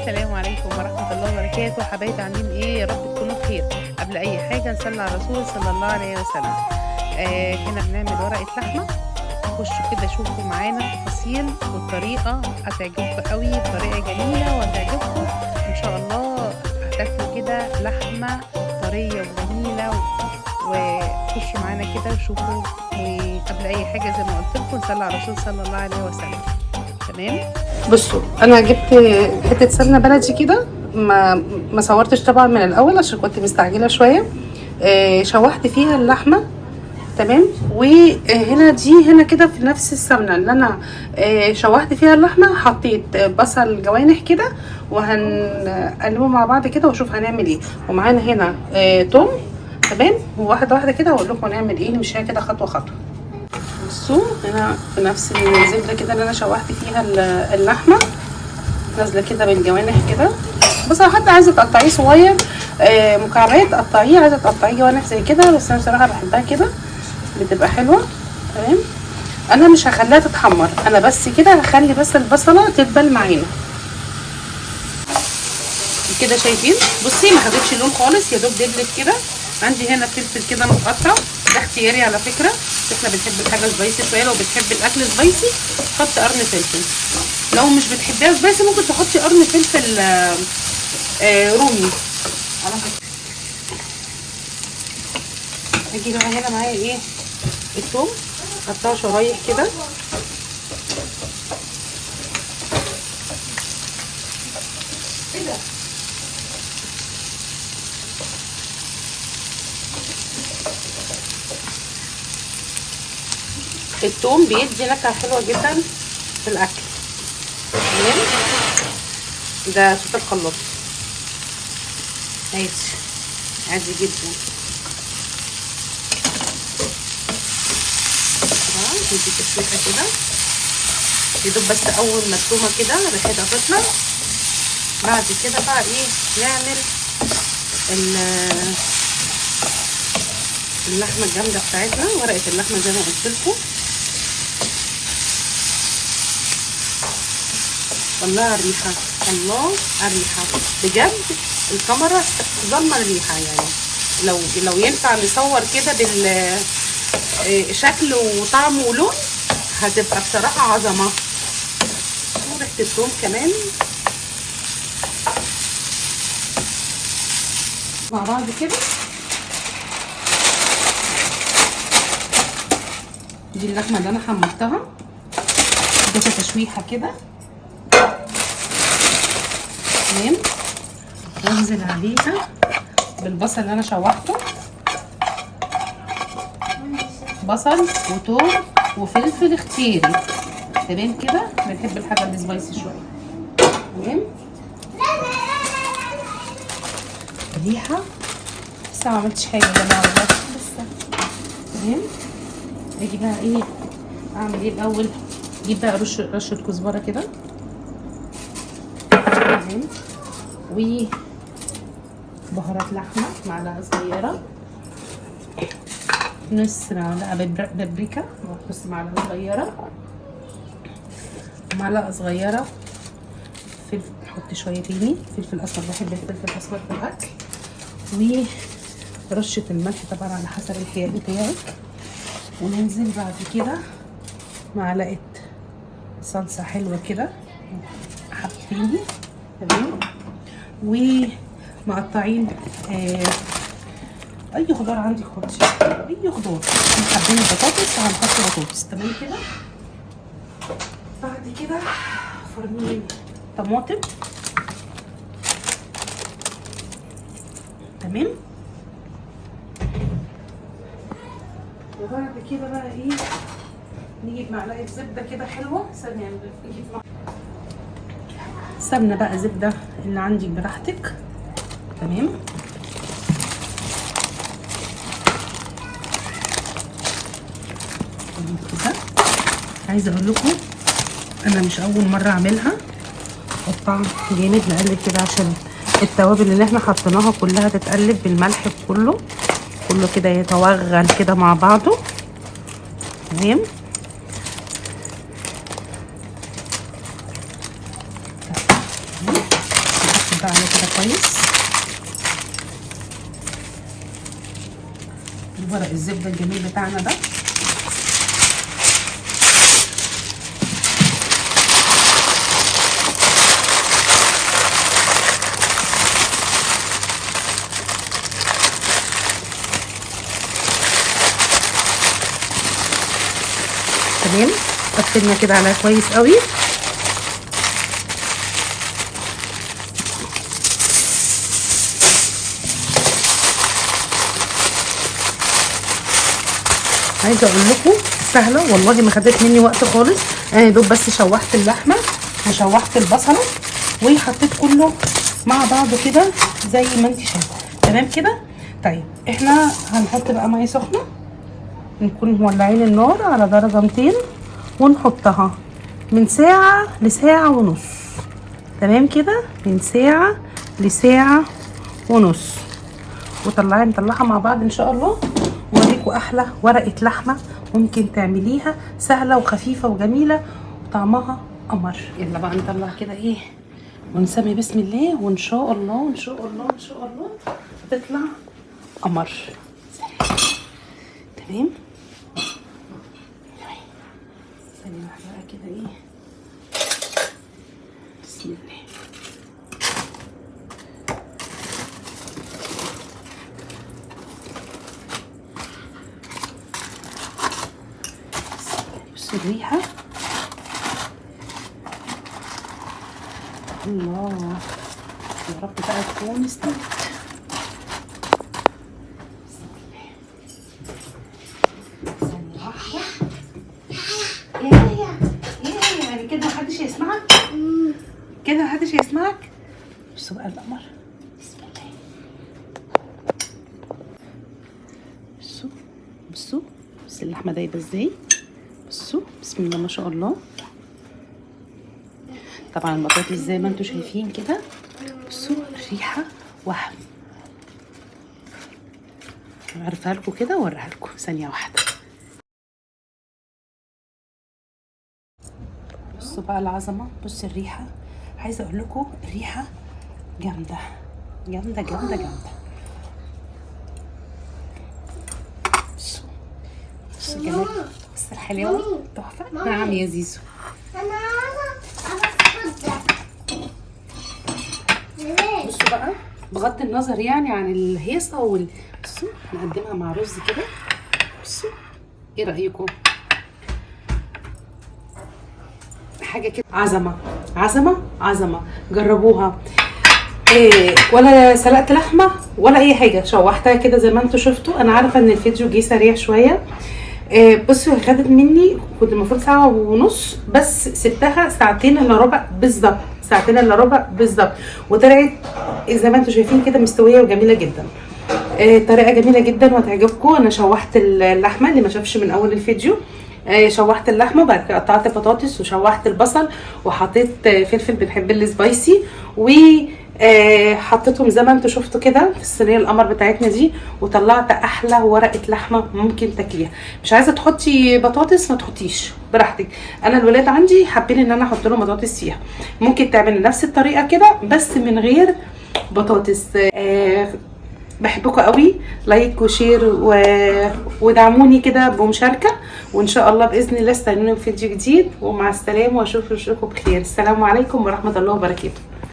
السلام عليكم ورحمة الله وبركاته. حبايبي عاملين ايه؟ يا رب تكونوا بخير. قبل اي حاجة نصلي على الرسول صلى الله عليه وسلم. هنا بنعمل ورقة لحمة. خشوا كده شوفوا معانا التفاصيل والطريقة، هتعجبكم قوي، بطريقة جميلة وهتعجبكم ان شاء الله. هتاكلوا كده لحمة طرية وجميلة وخشوا معانا كده وشوفوا. وقبل اي حاجة زي ما قلت لكم نصلي على الرسول صلى الله عليه وسلم. تمام. بصوا انا جبت حته سمنه بلدي كده، ما صورتش طبعا من الاول عشان كنت مستعجله شويه. شوحت فيها اللحمه. تمام. وهنا هنا كده في نفس السمنه اللي انا شوحت فيها اللحمه حطيت بصل جوانح كده، وهنقلبه مع بعض كده واشوف هنعمل ايه. ومعانا هنا توم. تمام. وواحده واحده كده هقول لكم هنعمل ايه، نمشيها كده خطوه خطوه. بصوا هنا في نفس الزبده كده اللي انا شوحت فيها اللحمه، نازله كده بالجوانح كده. بص حتى عايزه تقطعيه صغير مكعبات قطعيه، عايزه تقطعيه جوانح زي كده، بس انا بصراحه بحبها كده بتبقى حلوه. تمام. انا مش هخليها تتحمر، انا بس كده هخلي بس البصله تدبل معانا كده. شايفين؟ بصي ما خدتش لون خالص، يا دوب دبلت كده. عندي هنا فلفل كده متقطع، ده اختياري على فكره. احنا بنحب الحاجه سبايسي شويه، لو بتحب الاكل سبايسي حطي قرن فلفل، لو مش بتحبيها سبايسي ممكن تحطي قرن فلفل رومي على فكره. هاجي بقى هنا معايا ايه؟ الثوم، قطعه شرايح كده. الثوم بيدي نكهه حلوه جدا في الاكل. تمام. ده صوت الخلاط عادي جدا. ندي تشويحه كده يدوب، بس اول ما التومه كده ريحتها تطلع. بعد كده بقى ايه؟ نعمل اللحمه الجامده بتاعتنا، ورقه اللحمه زي ما قلت لكم. الله على الريحه، الله على الريحه بجد. الكاميرا ظلمه الريحه يعني. لو ينفع نصور كده بالشكل وطعم ولون هتبقى بصراحه عظمه. وريحه الثوم كمان مع بعض كده. دي اللحمه اللي انا حمرتها، اديتها تشويحه كده. تمام. وانزل عليها بالبصل اللي انا شوحته، بصل وثوم وفلفل اختياري. تمام كده، بنحب الحاجه السبايسي شويه. تمام. الريحه لسه ما عملتش حاجه يا جماعه والله لسه. تمام. اجي بقى ايه اعمل ايه الاول؟ اجيب بقى رشه كزبره كده. تمام. وبهارات لحمه معلقه صغيره، نص معلقه بابريكا، نص معلقه صغيره، معلقه صغيره فلفل، نحط شويه تاني فلفل اسمر، بحب الفلفل الاسمر في الاكل. ورشه الملح طبعا على حسب الحياء بتاعك. وننزل بعد كده معلقه صلصه حلوه كده حبتين. تمام. ومقطعين اي خضار عندك حطي، اي خضار. حابين البطاطس هنحط بطاطس. تمام كده. بعد كده فرمين طماطم. تمام. وبعد كده بقى ايه؟ نجيب معلقه زبده كده حلوه. ثانيه نجيب سمنه بقى، زبده اللي عندك براحتك. تمام. كده عايزه اقول لكم انا مش اول مره اعملها، الطعم جامد. نقلب كده عشان التوابل اللي احنا حطيناها كلها تتقلب بالملح كله كده يتوغل كده مع بعضه. تمام. تعالى كده كويس. ورق الزبده الجميل بتاعنا ده تمام. قفلنا كده عليها كويس قوي. عايزه اقول لكم سهله والله، ما خدت مني وقت خالص. انا يا دوب بس شوحت اللحمه وشوحت البصله وحطيت كله مع بعضه كده زي ما انت شايفه. تمام كده. طيب احنا هنحط بقى ميه سخنه، نكون مولعين النار على درجه 200 ونحطها من ساعه لساعه ونص. تمام كده، من ساعه لساعه ونص. نطلعها مع بعض ان شاء الله، ووريكوا احلى ورقه لحمه ممكن تعمليها، سهله وخفيفه وجميله وطعمها قمر. يلا بقى نطلع كده ايه ونسمي بسم الله، وان شاء الله ان شاء الله ان شاء الله تطلع قمر. تمام. ثانيه واحده بقى كده ايه. بسم الله. الريحة الله، يا رب بقى تكون استوت. ثانية واحدة. يعني كده محدش هيسمعك؟ كده محدش هيسمعك؟ بصوا بقى القمر. بسم الله. بصوا بس اللحمة دايبة ازاي. بصوا بسم الله ما شاء الله. طبعا البطاطس زي ما انتم شايفين كده. بصوا الريحه وهم. هعرفها لكم كده واوريها لكم ثانيه واحده. بصوا بقى العظمه، بصوا الريحه. عايزه اقول لكم الريحه جامده جامده جامده جامده. بصوا جمال، بصوا الحلاوه تحفه. نعم يا زيزو. بصوا بقى بغض النظر يعني عن الهيصه بصوا نقدمها مع رز كده. بصوا ايه رايكم؟ حاجه كده عظمه عظمه عظمه. جربوها. ولا سلقت لحمه ولا اي حاجه، شوحتها كده زي ما انتم شفتوا. انا عارفه ان الفيديو جه سريع شويه. بصوا خدت مني، كنت المفروض ساعه ونص بس سبتها ساعتين الا ربع بالظبط، ساعتين الا ربع بالظبط، وطلعت زي ما انتم شايفين كده مستويه وجميله جدا. طريقه جميله جدا وهتعجبكم. انا شوحت اللحمه اللي ما شافش من اول الفيديو. شوحت اللحمه، بعد كده قطعت بطاطس وشوحت البصل وحطيت فلفل، بنحب السبايسي، و حطيتهم زي ما انتم شفتوا كده في الصينيه القمر بتاعتنا دي، وطلعت احلى ورقه لحمه ممكن تاكليها. مش عايزه تحطي بطاطس ما تحطيش براحتك. انا الولاد عندي حابين ان انا احط لهم بطاطس فيها. ممكن تعملي نفس الطريقه كده بس من غير بطاطس. بحبكم قوي. لايك وشير ودعموني كده بمشاركه، وان شاء الله باذن الله استنوني في فيديو جديد. ومع السلامه واشوفكم بخير. السلام عليكم ورحمه الله وبركاته.